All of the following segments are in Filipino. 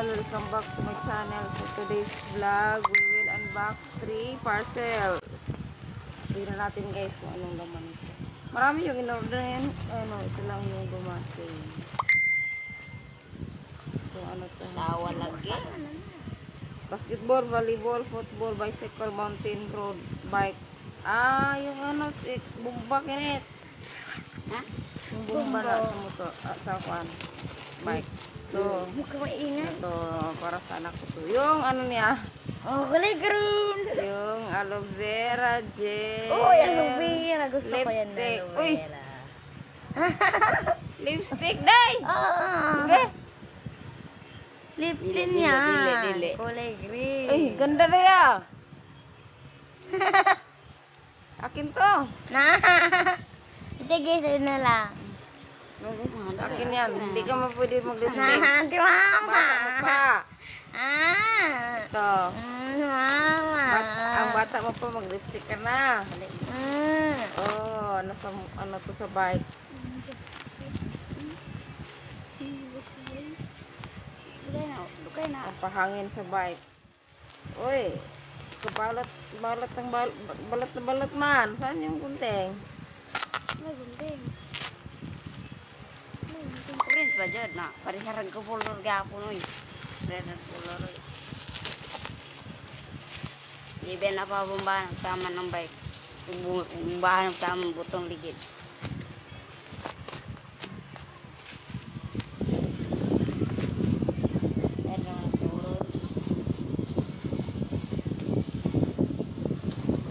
welcome back to my channel. So today's vlog, we will unbox 3 parcels. Tingnan natin guys kung anong laman ito. Marami yung in-order yan. Ano, ito lang yung dumating. So ano to? Tawa lagi. Basketball, volleyball, football, bicycle, mountain road, bike. Ah, yung ano, bumba kinit. Ha? Yung bumba na sa motor, sa kwan. Bike. So, ito, para sa anak ko to. Yung ano niya, Oh, kulay green. yung aloe vera gel. Oh, aloe vera. Gusto ko yan na lipstick. aloe Uy, vera. lipstick, day! Oh. Diba? Lip Dili, tint dili, yan. dili. Kulay green. Uy, ganda na ya. Akin to. Tigisin na lang. Akin yan. Hindi ka pwede mag-lipstick. Di mama. Bata mo pa. Ito. Mama. Ang bata mo pa, mag-lipstick ka na. Oh, nasa, ano to sa bike. Ang pahangin sa bike. Uy, kabalat, balat ng balat na balat man. Saan yung gunting? May gunting. Prince ba dyan na? Pariharag ko pulor gapon oy. Pariharag pulor oy. Iben na pa bumbahan ng tama ng bike. Bumbahan ng tama butong ligid.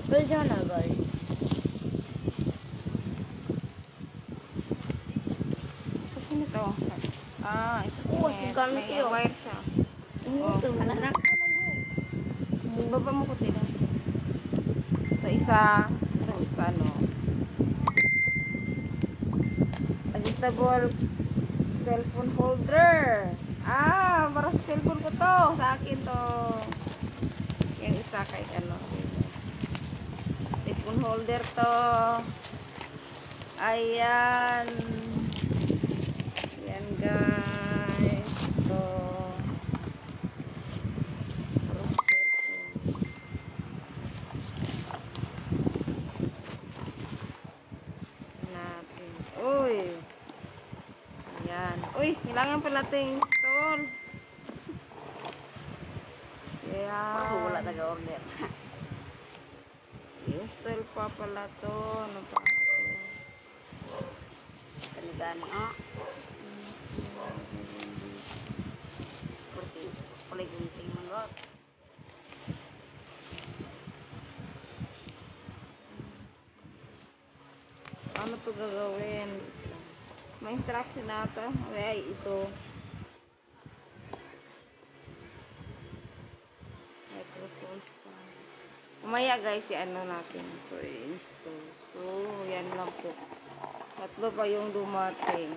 Gol dyan na gol. Kasi nito. Ah, ito. Oh, sigan may ito. wire siya. Oh, Anak. baba mo ko tila. Ito isa. Ito isa, no. Adjustable cellphone holder. Ah, para sa cellphone ko to. Sa akin to. Yung isa kay ano. Cellphone holder to. Ayan. Ayan guys. Ito. Natin. Uy. Ayan. Uy, kailangan pala natin install. Ayan. Wala taga-order. Install pa pala to. Ano pa to? Kanigani ah. Kulay gunting man lot. Ano to gagawin? May instruction na ito. Ay, ito. Microphone stand. Umaya guys, ano natin ito i-install. So, yan lang po. Tatlo pa yung dumating.